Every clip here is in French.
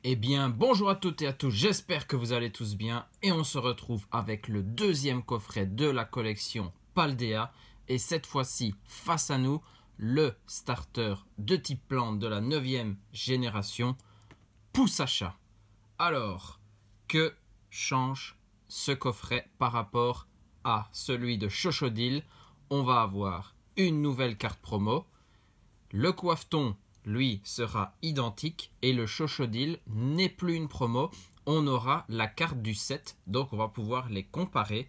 Eh bien, bonjour à toutes et à tous, j'espère que vous allez tous bien et on se retrouve avec le deuxième coffret de la collection Paldea et cette fois-ci, face à nous, le starter de type plante de la 9e génération, Poussacha. Alors, que change ce coffret par rapport à celui de Chochodil? On va avoir une nouvelle carte promo, le coiffeton lui sera identique et le Chochodil n'est plus une promo, on aura la carte du set, donc on va pouvoir les comparer.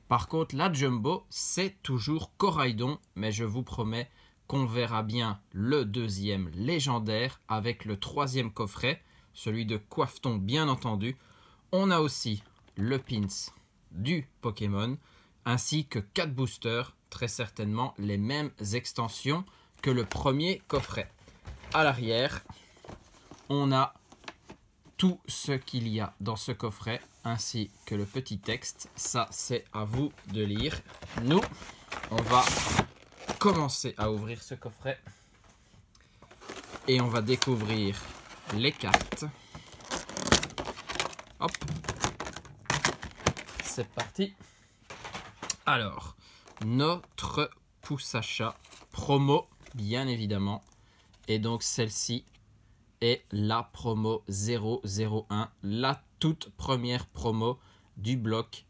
Par contre la Jumbo c'est toujours Coraidon, mais je vous promets qu'on verra bien le deuxième légendaire avec le troisième coffret, celui de coiffeton bien entendu. On a aussi le pins du Pokémon ainsi que 4 boosters, très certainement les mêmes extensions que le premier coffret. À l'arrière, on a tout ce qu'il y a dans ce coffret, ainsi que le petit texte. Ça, c'est à vous de lire. Nous, on va commencer à ouvrir ce coffret. Et on va découvrir les cartes. Hop. C'est parti. Alors, notre Poussacha promo, bien évidemment. Et donc celle-ci est la promo 001, la toute première promo du bloc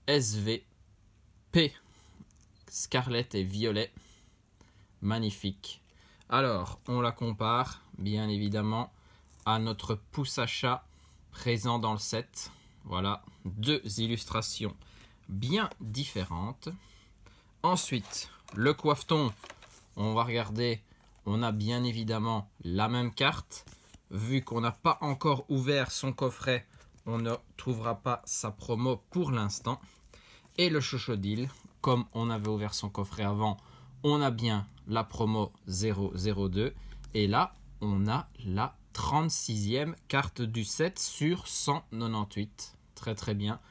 SVP. Scarlet et Violet. Magnifique. Alors, on la compare, bien évidemment, à notre Poussacha présent dans le set. Voilà, deux illustrations bien différentes. Ensuite, le coiffeton, on va regarder. On a bien évidemment la même carte. Vu qu'on n'a pas encore ouvert son coffret, on ne trouvera pas sa promo pour l'instant. Et le Chochodil, comme on avait ouvert son coffret avant, on a bien la promo 002. Et là, on a la 36e carte du set sur 198. Très très bien.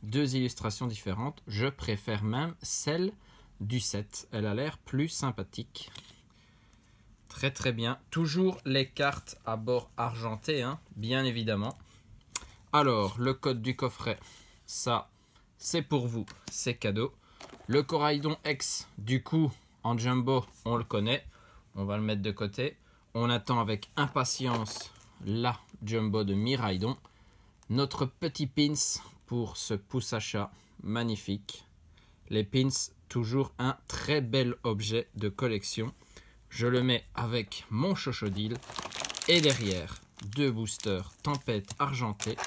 Deux illustrations différentes. Je préfère même celle du set. Elle a l'air plus sympathique. Très très bien. Toujours les cartes à bord argenté, hein, bien évidemment. Alors, le code du coffret, ça, c'est pour vous, c'est cadeau. Le Coraidon X, du coup, en jumbo, on le connaît. On va le mettre de côté. On attend avec impatience la jumbo de Miraidon. Notre petit pins pour ce Poussacha, magnifique. Les pins, toujours un très bel objet de collection. Je le mets avec mon Chochodil et derrière, deux boosters Tempête Argentée,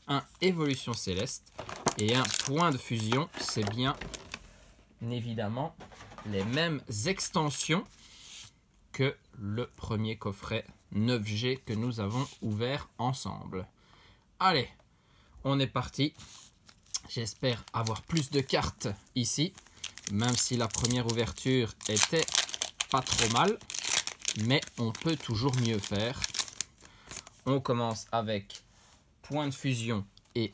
un Évolution Céleste et un Point de Fusion. C'est bien évidemment les mêmes extensions que le premier coffret 9G que nous avons ouvert ensemble. Allez, on est parti. J'espère avoir plus de cartes ici, même si la première ouverture était pas trop mal, mais on peut toujours mieux faire. On commence avec Point de Fusion et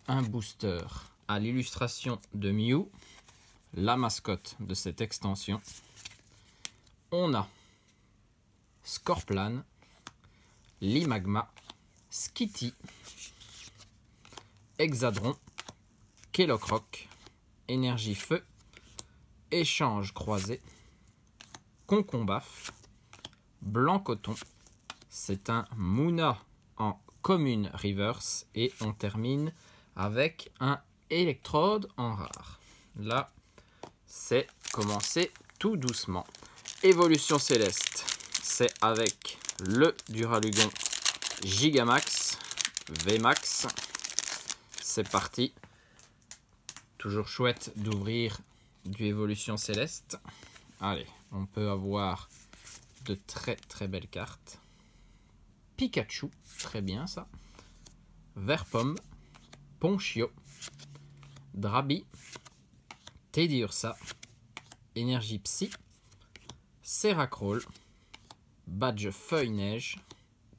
un booster à l'illustration de Mew, la mascotte de cette extension. On a Scorplan, Limagma, Skitty, Hexadron, Kellocroc, Énergie Feu, Échange Croisé, Concombaf, Blanc Coton, c'est un Munna en commune reverse et on termine avec un électrode en rare. Là, c'est commencé tout doucement. Évolution Céleste, c'est avec le Duralugon Gigamax, VMAX. C'est parti. Toujours chouette d'ouvrir du Évolution Céleste. Allez, on peut avoir de très très belles cartes. Pikachu, très bien ça. Verpomme, Ponchio, Drabi, Teddiursa, Énergie Psy, Seracroll, Badge Feuille-Neige,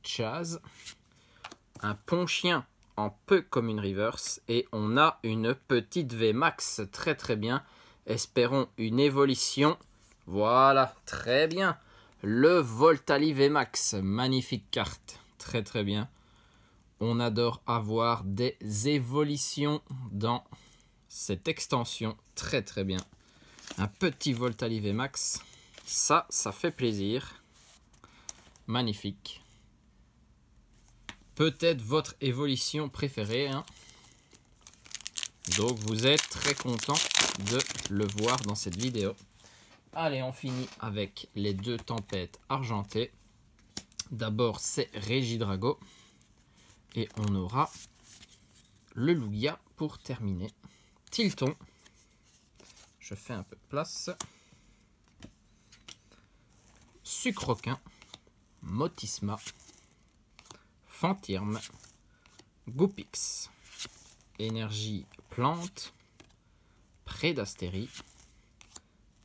Chaz, un Ponchien en peu comme une reverse et on a une petite VMAX, très très bien. Espérons une évolution. Voilà, très bien. Le Voltali VMAX, magnifique carte, très très bien. On adore avoir des évolutions dans cette extension. Très très bien. Un petit Voltali VMAX. Ça fait plaisir. Magnifique. Peut-être votre évolution préférée, hein. Donc vous êtes très content de le voir dans cette vidéo. Allez, on finit avec les deux tempêtes argentées. D'abord, c'est Regidrago. Et on aura le Lugia pour terminer. Tilton. Je fais un peu de place. Sucroquin. Motisma. Fantirme. Goupix. Énergie plante. Prédastérie.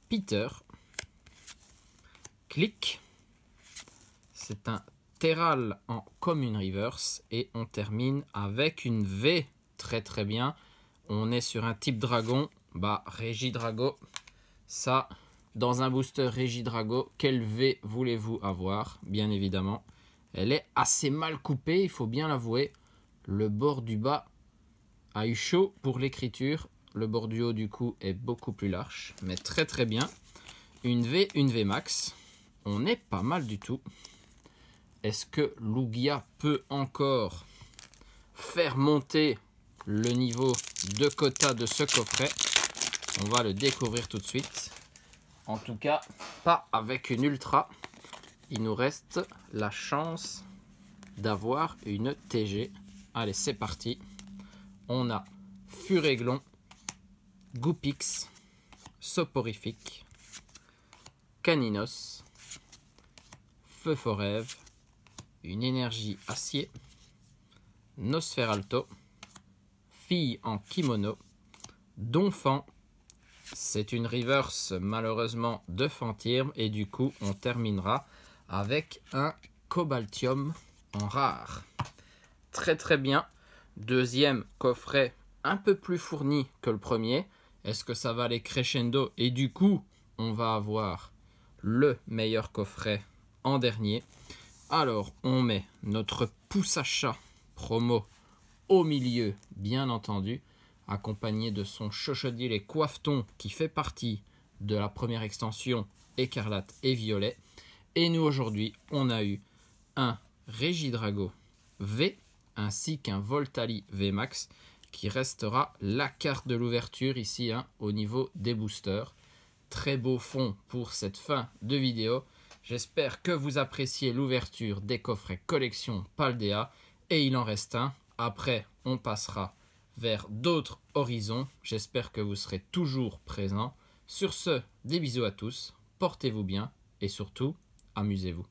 Peter. Click. C'est un Terral en commune reverse. Et on termine avec une V. Très très bien. On est sur un type dragon. Bah, Regidrago. Ça, dans un booster Regidrago, quelle V voulez-vous avoir? Bien évidemment. Elle est assez mal coupée, il faut bien l'avouer. Le bord du bas a eu chaud pour l'écriture. Le bord du haut, du coup, est beaucoup plus large. Mais très très bien. Une V max. On est pas mal du tout. Est-ce que Lugia peut encore faire monter le niveau de quota de ce coffret? On va le découvrir tout de suite. En tout cas, pas avec une ultra. Il nous reste la chance d'avoir une TG. Allez, c'est parti. On a Furéglon, Goupix, Soporifique, Caninos, Feu Forève, une énergie acier, Nosferalto, Fille en kimono, Donphan. C'est une reverse malheureusement de Fantirme et du coup on terminera avec un Cobaltium en rare. Très très bien. Deuxième coffret un peu plus fourni que le premier. Est-ce que ça va aller crescendo? Et du coup on va avoir le meilleur coffret en dernier. Alors on met notre pouce à chat promo au milieu, bien entendu, accompagné de son Chochodil et Coiffeton qui fait partie de la première extension écarlate et violet. Et nous aujourd'hui, on a eu un Regidrago V ainsi qu'un Voltali VMAX qui restera la carte de l'ouverture ici, hein, au niveau des boosters. Très beau fond pour cette fin de vidéo. J'espère que vous appréciez l'ouverture des coffrets collection Paldea et il en reste un. Après, on passera vers d'autres horizons. J'espère que vous serez toujours présents. Sur ce, des bisous à tous, portez-vous bien et surtout, amusez-vous.